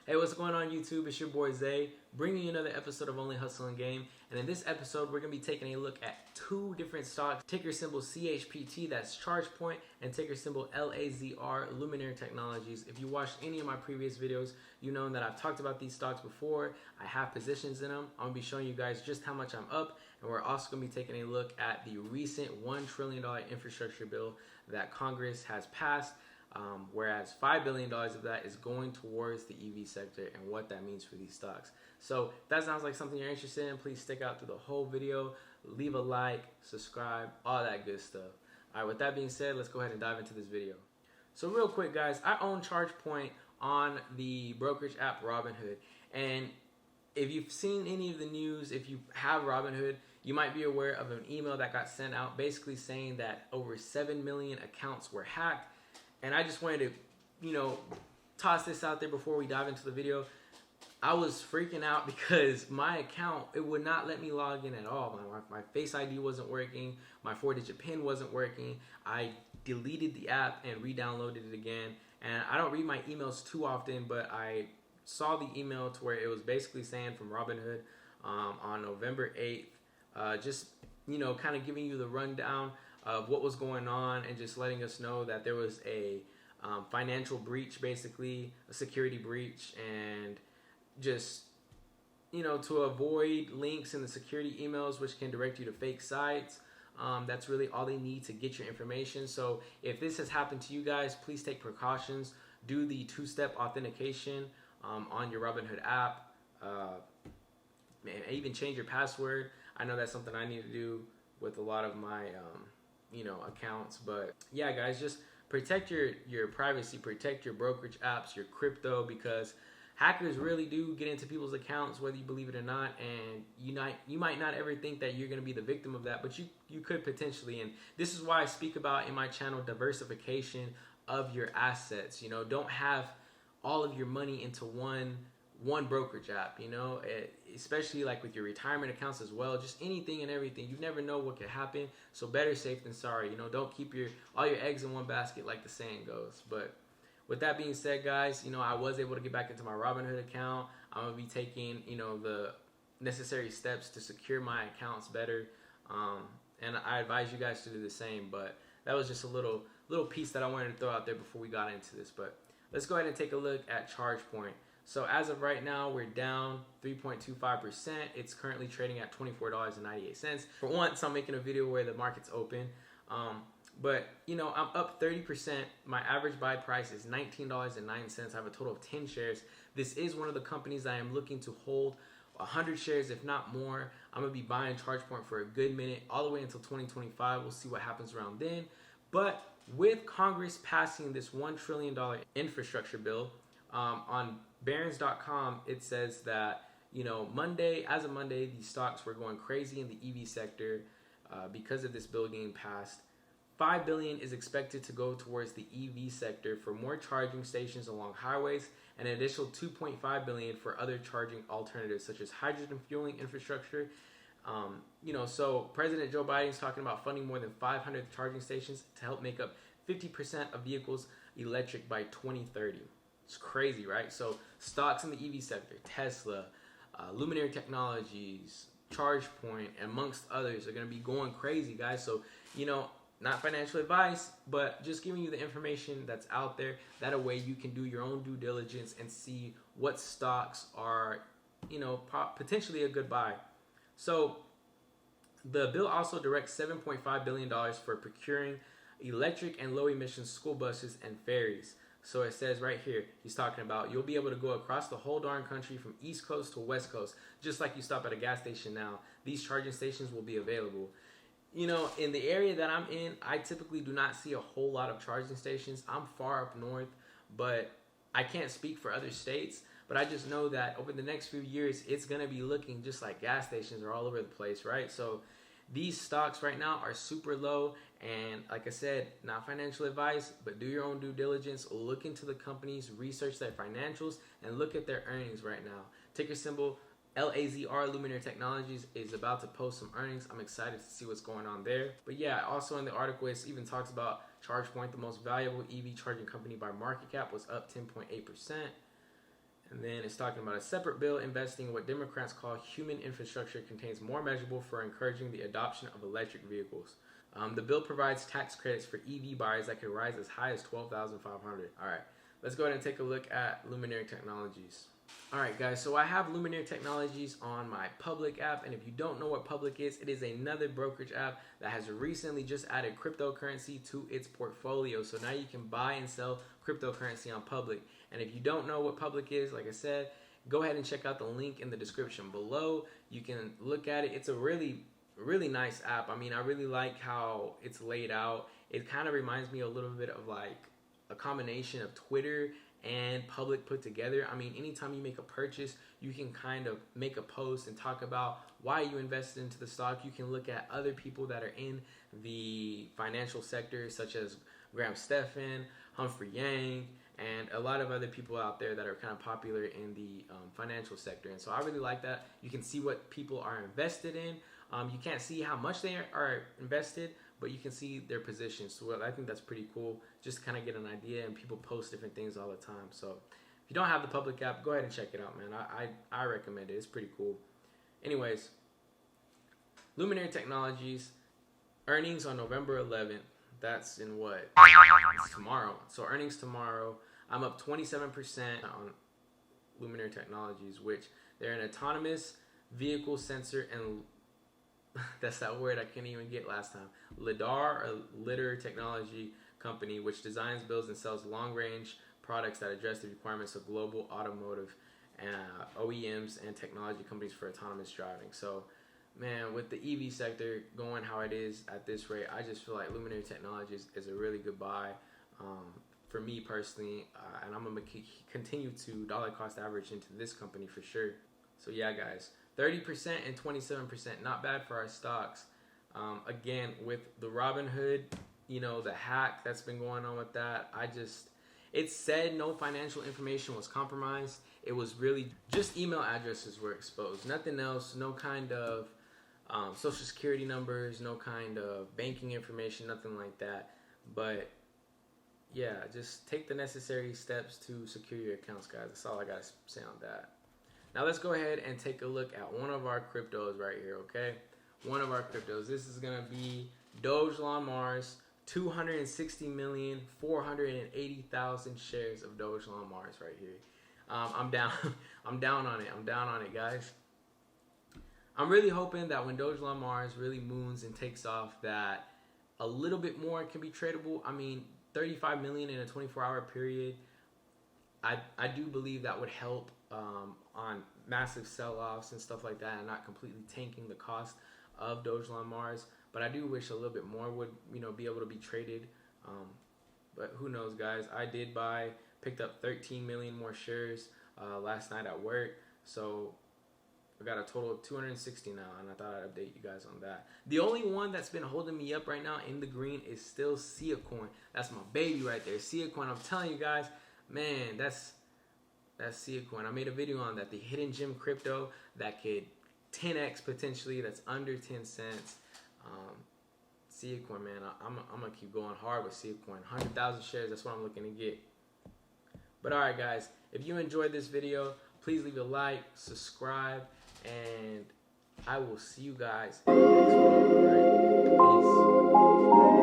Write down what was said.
Hey, what's going on YouTube? It's your boy Zay, bringing you another episode of Only Hustle and Game. And in this episode, we're going to be taking a look at two different stocks. Ticker symbol CHPT, that's ChargePoint, and ticker symbol LAZR, Luminary Technologies. If you watched any of my previous videos, you know that I've talked about these stocks before. I have positions in them. I'm going to be showing you guys just how much I'm up. And we're also going to be taking a look at the recent $1 trillion infrastructure bill that Congress has passed. Whereas $5 billion of that is going towards the EV sector and what that means for these stocks. So if that sounds like something you're interested in, please stick out through the whole video, leave a like, subscribe, all that good stuff. All right, with that being said, let's go ahead and dive into this video. So real quick, guys, I own ChargePoint on the brokerage app Robinhood. And if you've seen any of the news, if you have Robinhood, you might be aware of an email that got sent out basically saying that over 7 million accounts were hacked. And I just wanted to, toss this out there before we dive into the video. I was freaking out because my account, it would not let me log in at all. My Face ID wasn't working. My 4-digit PIN wasn't working. I deleted the app and re-downloaded it again. And I don't read my emails too often, but I saw the email to where it was basically saying from Robinhood on November 8th, just, kind of giving you the rundown of what was going on and just letting us know that there was a financial breach, basically a security breach, and just to avoid links in the security emails which can direct you to fake sites. That's really all they need to get your information. So if this has happened to you guys, please take precautions. Do the 2-step authentication on your Robinhood app, and even change your password. I know that's something I need to do with a lot of my accounts. But yeah, guys, just protect your privacy, protect your brokerage apps, your crypto, because hackers really do get into people's accounts, whether you believe it or not. And you might not ever think that you're going to be the victim of that, but you could potentially. And this is why I speak about in my channel diversification of your assets. Don't have all of your money into one brokerage app, especially like with your retirement accounts as well, just anything and everything. You never know what could happen, so better safe than sorry. Don't keep all your eggs in one basket, like the saying goes. But with that being said, guys, I was able to get back into my Robinhood account. I'm gonna be taking the necessary steps to secure my accounts better, and I advise you guys to do the same. But that was just a little piece that I wanted to throw out there before we got into this. But let's go ahead and take a look at ChargePoint. So as of right now, we're down 3.25%. It's currently trading at $24.98. For once, I'm making a video where the market's open. But I'm up 30%. My average buy price is $19.09. I have a total of 10 shares. This is one of the companies I am looking to hold 100 shares, if not more. I'm going to be buying ChargePoint for a good minute, all the way until 2025. We'll see what happens around then. But with Congress passing this $1 trillion infrastructure bill, on Barron's.com, it says that, as of Monday, these stocks were going crazy in the EV sector because of this bill getting passed. $5 billion is expected to go towards the EV sector for more charging stations along highways, and an additional $2.5 billion for other charging alternatives such as hydrogen fueling infrastructure. So President Joe Biden is talking about funding more than 500 charging stations to help make up 50% of vehicles electric by 2030. It's crazy, right? So stocks in the EV sector, Tesla, Luminary Technologies, ChargePoint, amongst others, are going to be going crazy, guys. So, not financial advice, but just giving you the information that's out there. That way you can do your own due diligence and see what stocks are, potentially a good buy. So the bill also directs $7.5 billion for procuring electric and low emission school buses and ferries. So it says right here, he's talking about you'll be able to go across the whole darn country from East Coast to West Coast, just like you stop at a gas station now. These charging stations will be available. In the area that I'm in, I typically do not see a whole lot of charging stations. I'm far up north, but I can't speak for other states. But I just know that over the next few years, it's going to be looking just like gas stations are all over the place, right? So these stocks right now are super low, and like I said, not financial advice, but do your own due diligence. Look into the companies, research their financials, and look at their earnings right now. Ticker symbol LAZR, Luminary Technologies, is about to post some earnings. I'm excited to see what's going on there. But yeah, also in the article, it even talks about ChargePoint, the most valuable EV charging company by market cap, was up 10.8%. And then then it's talking about a separate bill investing in what Democrats call human infrastructure contains more measurable for encouraging the adoption of electric vehicles. The bill provides tax credits for EV buyers that could rise as high as $12,500. All right, let's go ahead and take a look at Luminary Technologies. All right, guys, so I have Luminary Technologies on my public app, and if you don't know what public is, it is another brokerage app that has recently just added cryptocurrency to its portfolio. So now you can buy and sell cryptocurrency on public. And if you don't know what public is, like I said, go ahead and check out the link in the description below. You can look at it. It's a really nice app. I mean, I really like how it's laid out. It kind of reminds me a little bit of like a combination of Twitter and public put together. I mean, anytime you make a purchase, you can kind of make a post and talk about why you invested into the stock. You can look at other people that are in the financial sector, such as Graham Stephan, Humphrey Yang, and a lot of other people out there that are kind of popular in the financial sector. And so I really like that. You can see what people are invested in. You can't see how much they are invested, but you can see their positions. So I think that's pretty cool, just to kind of get an idea, and people post different things all the time. So if you don't have the public app, go ahead and check it out, man. I recommend it. It's pretty cool. Anyways, Luminary Technologies, earnings on November 11th. That's in what? It's tomorrow. So earnings tomorrow. I'm up 27% on Luminary Technologies, which they're an autonomous vehicle sensor and that's that word I couldn't even get last time. LAZR technology company, which designs, builds, and sells long-range products that address the requirements of global automotive OEMs and technology companies for autonomous driving. So, man, with the EV sector going how it is at this rate, I just feel like Luminary Technologies is a really good buy for me personally, and I'm going to continue to dollar cost average into this company for sure. So, yeah, guys. 30% and 27%, not bad for our stocks. Again, with the Robinhood, you know, the hack that's been going on with that, it said no financial information was compromised. It was really just email addresses were exposed. Nothing else, no kind of social security numbers, no kind of banking information, nothing like that. But yeah, just take the necessary steps to secure your accounts, guys. That's all I got to say on that. Now let's go ahead and take a look at one of our cryptos right here, okay? One of our cryptos. This is going to be Dogelon Mars, 260,480,000 shares of Dogelon Mars right here. I'm down on it. I'm down on it, guys. I'm really hoping that when Dogelon Mars really moons and takes off, that a little bit more can be tradable. I mean, 35 million in a 24-hour period. I do believe that would help on massive sell-offs and stuff like that, and not completely tanking the cost of Dogelon Mars. But I do wish a little bit more would, you know, be able to be traded. But who knows, guys? I did picked up 13 million more shares last night at work, so I got a total of 260 now, and I thought I'd update you guys on that. The only one that's been holding me up right now in the green is still Coin. That's my baby right there, Coin. I'm telling you guys, man, that's Coin. I made a video on that, the hidden gem crypto that could 10x potentially. That's under 10 cents. Coin, man, I'm gonna keep going hard with Coin. 100,000 shares. That's what I'm looking to get. But all right, guys, if you enjoyed this video, please leave a like, subscribe, and I will see you guys in the next video. All right? Peace.